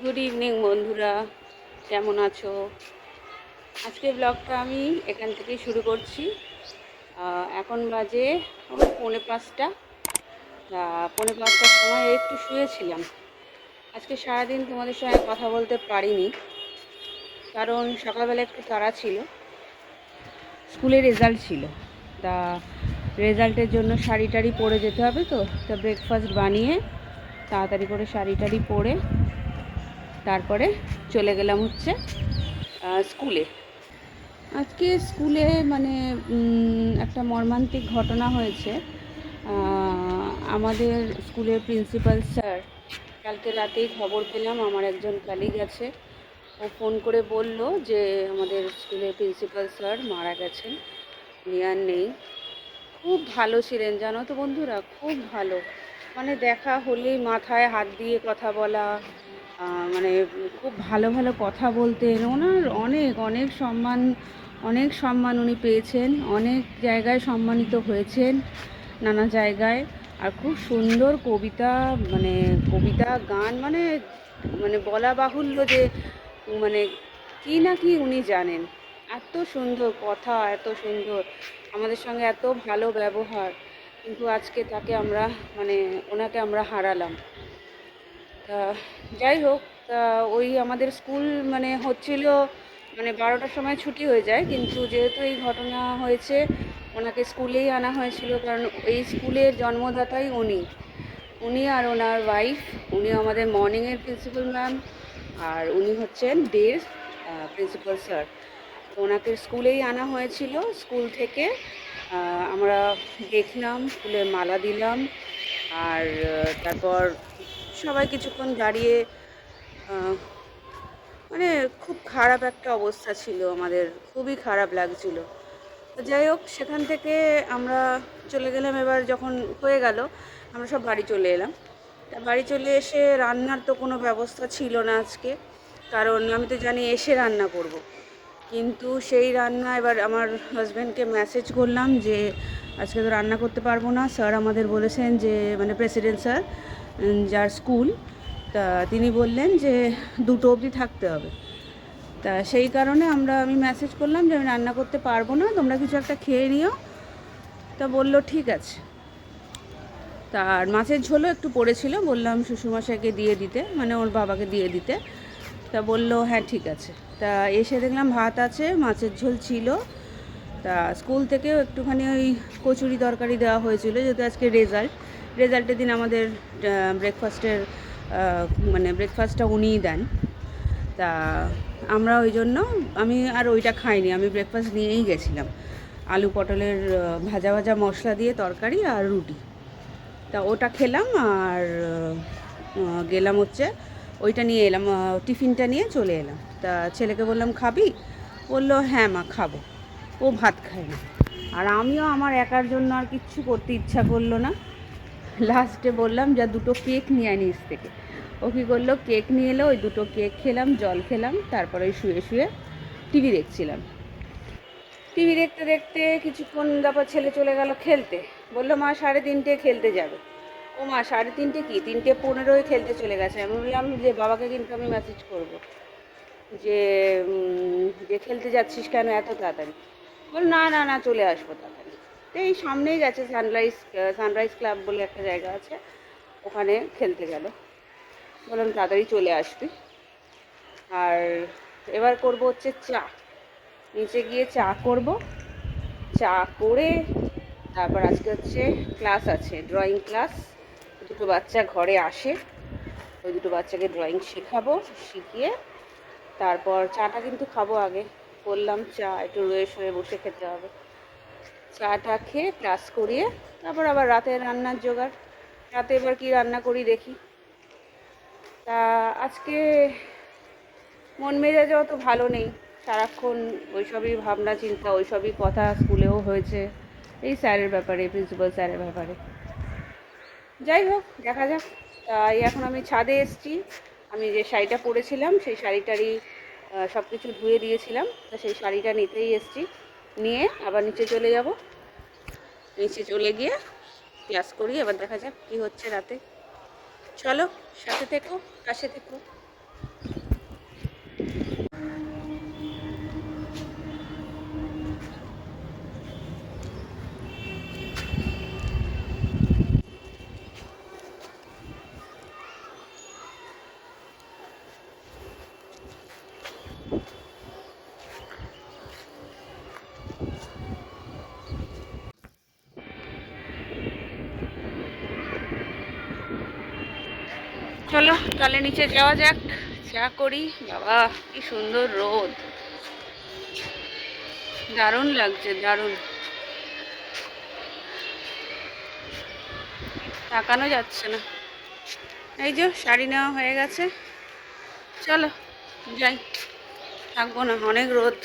Good evening বন্ধুরা, কেমন আছো? আজকের ব্লগটা আমি এখান থেকেই শুরু করছি। এখন বাজে ওই 4:45। পৌনে 5টার সময় একটু শুয়েছিলাম। আজকে সারাদিন তোমাদের সঙ্গে কথা বলতে পারিনি, কারণ সকালবেলা একটু তাড়া ছিল। স্কুলে রেজাল্ট ছিল, তা রেজাল্টের জন্য শাড়ি টাড়ি পরে যেতে হবে। তা ব্রেকফাস্ট বানিয়ে তাড়াতাড়ি করে শাড়ি টাড়ি পরে তারপরে চলে গেলাম হচ্ছে স্কুলে। আজকে স্কুলে মানে একটা মর্মান্তিক ঘটনা হয়েছে। আমাদের স্কুলের প্রিন্সিপাল স্যার, কালকে রাতেই খবর পেলাম, আমার একজন কলিগ আছে, ও ফোন করে বলল যে আমাদের স্কুলের প্রিন্সিপাল স্যার মারা গেছেন, উনি আর নেই। খুব ভালো ছিলেন জানো তো বন্ধুরা, খুব ভালো। মানে দেখা হলেই মাথায় হাত দিয়ে কথা বলা, মানে খুব ভালো ভালো কথা বলতেন। ওনার অনেক অনেক সম্মান, অনেক সম্মান উনি পেয়েছেন, অনেক জায়গায় সম্মানিত হয়েছেন, নানা জায়গায়। আর খুব সুন্দর কবিতা, মানে কবিতা গান, মানে মানে বলা বাহুল্য যে মানে কি না কি উনি জানেন। এত সুন্দর কথা, এত সুন্দর, আমাদের সঙ্গে এত ভালো ব্যবহার। কিন্তু আজকে তাকে আমরা, মানে ওনাকে আমরা হারালাম। তা যাই হোক, তা ওই আমাদের স্কুল মানে হচ্ছিল, মানে 12টার সময় ছুটি হয়ে যায়, কিন্তু যেহেতু এই ঘটনা হয়েছে, ওনাকে স্কুলেই আনা হয়েছিল, কারণ এই স্কুলের জন্মদাতাই উনি। উনি আর ওনার ওয়াইফ, উনি আমাদের মর্নিংয়ের প্রিন্সিপাল ম্যাম, আর উনি হচ্ছেন ডের প্রিন্সিপাল স্যার। তো ওনাকে স্কুলেই আনা হয়েছিল। স্কুল থেকে আমরা দেখলাম, স্কুলে মালা দিলাম, আর তারপর সবাই কিছুক্ষণ দাঁড়িয়ে, আহ, মানে খুব খারাপ একটা অবস্থা ছিল আমাদের, খুবই খারাপ লাগছিল। তো যাই হোক, সেখান থেকে আমরা চলে গেলাম। এবার যখন হয়ে গেল, আমরা সব বাড়ি চলে এলাম। তা বাড়ি চলে এসে রান্নার তো কোনো ব্যবস্থা ছিল না আজকে, কারণ আমি তো জানি এসে রান্না করব। কিন্তু সেই রান্না, এবার আমার হাজব্যান্ডকে মেসেজ করলাম যে আজকে তো রান্না করতে পারবো না, স্যার আমাদের বলেছেন যে, মানে প্রেসিডেন্ট স্যার, যার স্কুল, তা তিনি বললেন যে 2টো অবধি থাকতে হবে। তা সেই কারণে আমি মেসেজ করলাম যে আমি রান্না করতে পারবো না, তোমরা কিছু একটা খেয়ে নিও। তা বললো ঠিক আছে। তার মাছের ঝোলও একটু পড়েছিল, বললাম শ্বশুরমশাইকে দিয়ে দিতে, মানে ওর বাবাকে দিয়ে দিতে। তা বললো হ্যাঁ ঠিক আছে। তা এসে দেখলাম ভাত আছে, মাছের ঝোল ছিল। তা স্কুল থেকেও একটুখানি ওই কচুরি তরকারি দেওয়া হয়েছিল, যেহেতু আজকে রেজাল্টের দিন আমাদের ব্রেকফাস্টের, মানে ব্রেকফাস্টটা উনিই দেন। তা আমরা ওই জন্য, আমি আর ওইটা খাইনি, আমি ব্রেকফাস্ট নিয়েই গেছিলাম। আলু পটলের ভাজা ভাজা মশলা দিয়ে তরকারি আর রুটি। তা ওটা খেলাম, আর গেলাম হচ্ছে ওইটা নিয়ে এলাম, টিফিনটা নিয়ে চলে এলাম। তা ছেলেকে বললাম খাবি? বললো হ্যাঁ মা খাবো। ও ভাত খায় না, আর আমিও আমার একার জন্য আর কিচ্ছু করতে ইচ্ছা করলো না। লাস্টে বললাম যা 2টো কেক নিয়ে আয় নিচ থেকে। ও কী করলো, কেক নিয়ে এলো, ওই 2টো কেক খেলাম, জল খেলাম, তারপরে ওই শুয়ে শুয়ে টিভি দেখছিলাম। টিভি দেখতে দেখতে কিছুক্ষণ, তারপর ছেলে চলে গেল খেলতে। বললো মা 3:30 খেলতে যাবে। ও মা 3:30 কি, 3:15 খেলতে চলে গেছে। আমি বললাম যে বাবাকে কিন্তু আমি মেসেজ করব যে যে খেলতে যাচ্ছিস কেন এত তাড়াতাড়ি। বল না না না, চলে আসবো তাড়াতাড়ি। তো এই সামনেই গেছে, সানরাইজ ক্লাব বলে একটা জায়গা আছে, ওখানে খেলতে গেল। বললাম তাড়াতাড়ি চলে আসবি। আর এবার করব হচ্ছে চা, নিচে গিয়ে চা করব। চা করে তারপর আজকে হচ্ছে ক্লাস আছে, ড্রয়িং ক্লাস। 2টো বাচ্চা ঘরে আসে, ওই 2টো বাচ্চাকে ড্রয়িং শেখাবো, শিখিয়ে তারপর চাটা কিন্তু খাবো আগে। বললাম চা একটু রয়ে শুয়ে বসে খেতে হবে। চাটা খেয়ে ক্লাস করিয়ে তারপর আবার রাতে রান্নার জোগাড়। রাতে এবার কি রান্না করি দেখি। তা আজকে মন মেজাজ অত ভালো নেই, সারাক্ষণ ওইসবই ভাবনা চিন্তা, ওইসবই কথা স্কুলেও হয়েছে, এই স্যারের ব্যাপারে, প্রিন্সিপাল স্যারের ব্যাপারে। যাই হোক, দেখা যাক। তাই এখন আমি ছাদে এসেছি। আমি যে শাড়িটা পরেছিলাম সেই শাড়িটারই সব কিছু ধুয়ে দিয়েছিলাম, তা সেই শাড়িটা নিতেই এসেছি। নিয়ে আবার নিচে চলে যাব। নিচে চলে গিয়ে ক্লাস করি, এবার দেখা যাক কী হচ্ছে রাতে। চলো, সাথে থেকো, পাশে থেকো। চলো তাহলে নিচে যাওয়া যাক, চা করি। বাবা কি সুন্দর রোদ, দারুণ লাগছে, দারুণ। তাকানো যাচ্ছে না। এই যে শাড়ি নেওয়া হয়ে গেছে, চলো যাই, থাকবো না, অনেক রোদ।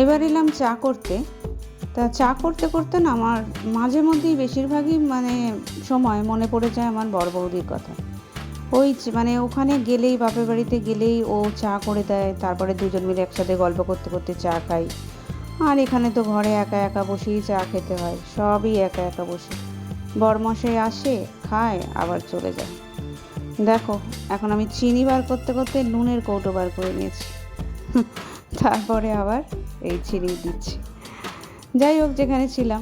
এবার এলাম চা করতে। তা চা করতে করতে না আমার মাঝে মধ্যেই বেশিরভাগই সময় মনে পড়ে যায় আমার বড় বৌদির কথা। ওই মানে ওখানে গেলেই, বাপের বাড়িতে গেলেই ও চা করে দেয়, তারপরে দুজন মিলে একসাথে গল্প করতে করতে চা খাই। আর এখানে তো ঘরে একা একা বসেই চা খেতে হয়, সবই একা একা বসে। বরমশাই আসে, খায়, আবার চলে যায়। দেখো এখন আমি চিনি বার করতে করতে নুনের কৌটো বার করে নিয়েছি, তারপরে আবার এই চিনি দিচ্ছি। যাই হোক, যেখানে ছিলাম,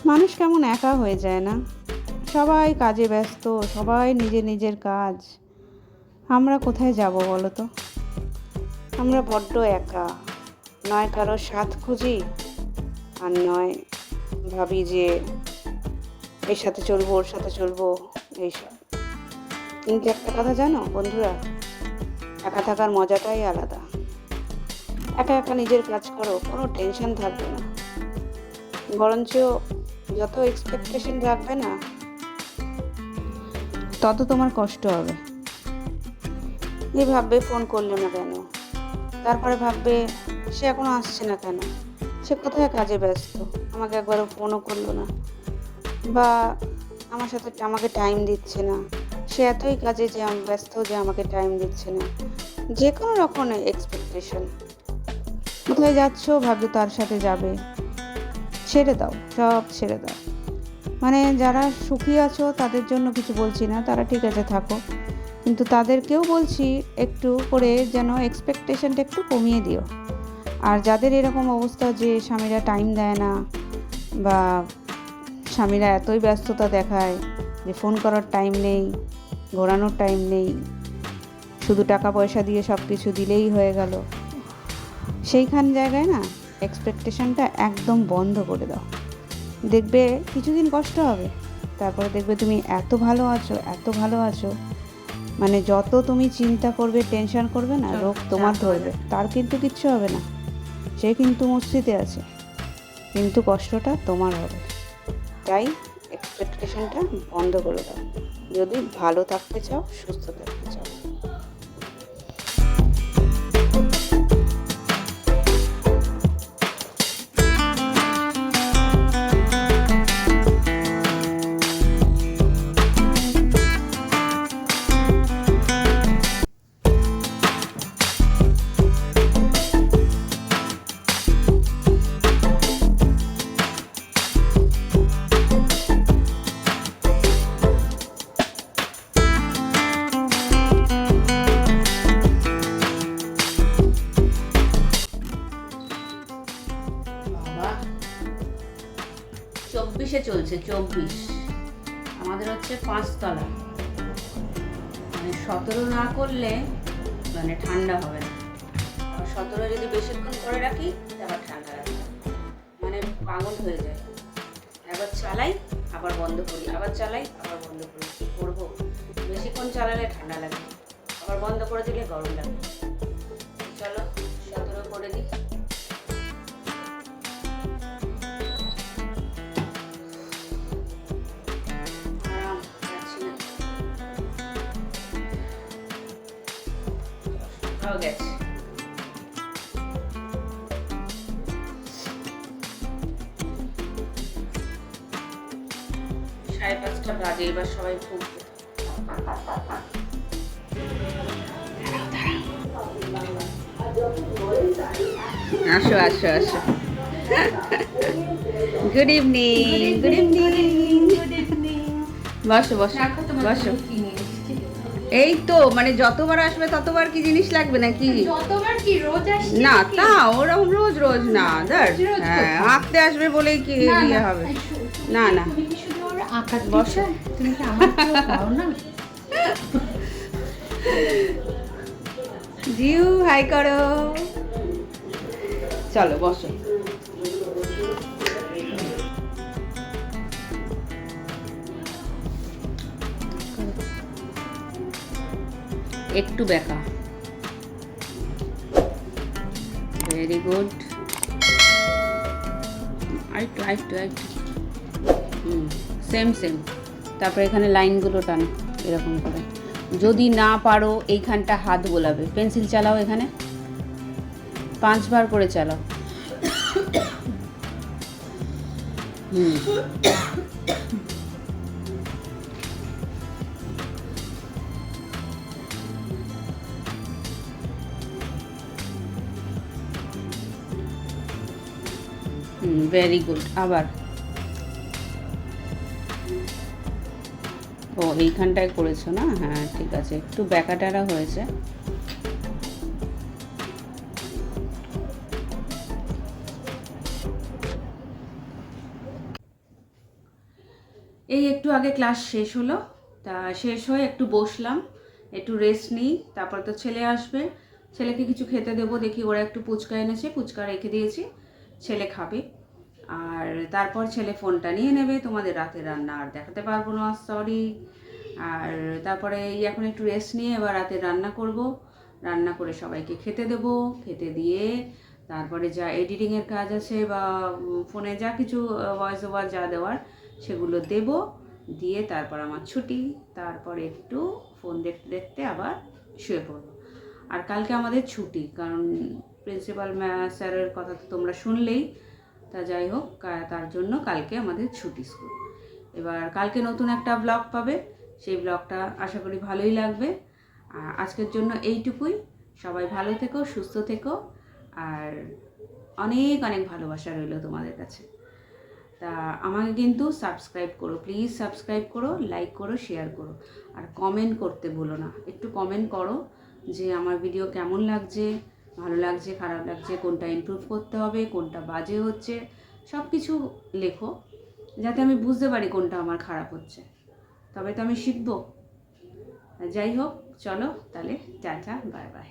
মানুষ কেমন একা হয়ে যায় না? সবাই কাজে ব্যস্ত, সবাই নিজের নিজের কাজ। আমরা কোথায় যাব বলো তো? আমরা বড্ড একা। নয় কারো সাথ খুঁজি, আর নয় ভাবি যে এর সাথে চলবো, ওর সাথে চলবো, এইসব। কিন্তু একটা কথা জানো বন্ধুরা, একা থাকার মজাটাই আলাদা। একা একা নিজের কাজ করো, কোনো টেনশন থাকবে না। বরঞ্চ যত এক্সপেকটেশন রাখবে না, তত তোমার কষ্ট হবে। ভাববে ফোন করলো না কেন, তারপরে ভাববে সে এখনো আসছে না কেন, সে কোথায় কাজে ব্যস্ত, আমাকে একবারও ফোনও করলো না, বা আমার সাথে আমাকে টাইম দিচ্ছে না, সে এতই কাজে যে ব্যস্ত যে আমাকে টাইম দিচ্ছে না। যে কোনো রকমের এক্সপেকটেশন। কোথায় যাচ্ছ, ভাবছো তার সাথে যাবে, ছেড়ে দাও, সব ছেড়ে দাও। যারা সুখী আছো তাদের জন্য কিছু বলছি না, তারা ঠিক আছে থাকো, কিন্তু তাদেরকেও বলছি একটু করে যেন এক্সপেকটেশনটা একটু কমিয়ে দিও। আর যাদের এরকম অবস্থা যে স্বামীরা টাইম দেয় না, বা স্বামীরা এতই ব্যস্ততা দেখায় যে ফোন করার টাইম নেই, ঘোরানোর টাইম নেই, শুধু টাকা পয়সা দিয়ে সব কিছু দিলেই হয়ে গেল, সেইখান জায়গায় না এক্সপেকটেশনটা একদম বন্ধ করে দাও। দেখবে কিছুদিন কষ্ট হবে, তারপরে দেখবে তুমি এত ভালো আছো, এত ভালো আছো, যত তুমি চিন্তা করবে, টেনশন করবে না, রোগ তোমার ধরবে, তার কিন্তু কিচ্ছু হবে না, সে কিন্তু মস্তিতে আছে, কিন্তু কষ্টটা তোমার হবে। তাই এক্সপেকটেশনটা বন্ধ করে দাও যদি ভালো থাকতে চাও, সুস্থ থাকতে চাও। বাবা 24-এ চলছে, 24। আমাদের হচ্ছে 5 তলা, মানে 17 না করলে মানে ঠান্ডা হবে না। 17 যদি বেশিক্ষণ করে রাখি আবার ঠান্ডা লাগে, মানে পাগল হয়ে যায়। একবার চালাই আবার বন্ধ করি, আবার চালাই আবার বন্ধ করি, কী করবো? বেশিক্ষণ চালালে ঠান্ডা লাগে, আবার বন্ধ করে দিলে গরম লাগে। চলো 17 করে দিই। গেছে 5:30 বাজে, এবার সবাই ঘুরবে। আসো আসো আসো। গুড ইভিনিং, গুড ইভিনিং, বসো বসো বসো। এই তো মানে যতবার আসবে ততবার কি জিনিস লাগবে নাকি? যতবার কি রোজ আসছে না, তা ওরকম রোজ রোজ না। হ্যাঁ, আঁকতে আসবে বলেই কি ইয়ে হবে? না না, তুমি কি শুধু ওর আঁকা বসো। তুমি কি আমার পাও না? জিউ হাই করো। চলো বসো। একটু বেকা, ভেরি গুড। আরেকটু আরেকটু আরেকটু, সেম সেম। তারপরে এখানে লাইনগুলো টানো এরকম করে। যদি না পারো এইখানটা হাত বোলাবে, পেন্সিল চালাও, এখানে 5 বার করে চালাও। Very good. আবার ও এইখানটায় করেছো না? হ্যাঁ ঠিক আছে, একটু ব্যাকাটারা হয়েছে। এই একটু আগে ক্লাস শেষ হলো, তা শেষ হয়ে একটু বসলাম, একটু রেস্ট নিই। তারপর তো ছেলে আসবে, ছেলেকে কিছু খেতে দেবো। দেখি ওরা একটু ফুচকা এনেছে, ফুচকা রেখে দিয়েছি, ছেলে খাবে। আর তারপর ছেলে ফোনটা নিয়ে নেবে। তোমাদের রাতের রান্না আর দেখাতে পারবো না, সরি। আর তারপরে এই এখন একটু রেস্ট নিয়ে এবার রাতে রান্না করব। রান্না করে সবাইকে খেতে দেব, খেতে দিয়ে তারপরে যা এডিটিংয়ের কাজ আছে বা ফোনে যা কিছু ভয়েস ওভার যা দেওয়ার সেগুলো দেব, দিয়ে তারপর আমার ছুটি। তারপর একটু ফোন দেখতে দেখতে আবার শুয়ে পড়বো। আর কালকে আমাদের ছুটি, কারণ প্রিন্সিপাল স্যারের কথা তো তোমরা শুনলেই। তা যাই হোক, তার জন্য কালকে আমাদের ছুটি স্কুল। এবার কালকে নতুন একটা ব্লগ পাবে, সেই ব্লগটা আশা করি ভালোই লাগবে। আজকের জন্য এইটুকুই। সবাই ভালো থেকো, সুস্থ থেকো, আর অনেক অনেক ভালোবাসা রইল তোমাদের কাছে। তা আমাকে কিন্তু সাবস্ক্রাইব করো, প্লিজ সাবস্ক্রাইব করো, লাইক করো, শেয়ার করো, আর কমেন্ট করতে ভুলো না। একটু কমেন্ট করো যে আমার ভিডিও কেমন লাগছে, ভালো লাগছে, খারাপ লাগছে, কোনটা ইমপ্রুভ করতে হবে, কোনটা বাজে হচ্ছে, সব কিছু লেখো, যাতে আমি বুঝতে পারি কোনটা আমার খারাপ হচ্ছে, তবে তো আমি শিখবো। যাই হোক, চলো তাহলে, টাটা, বাই বাই।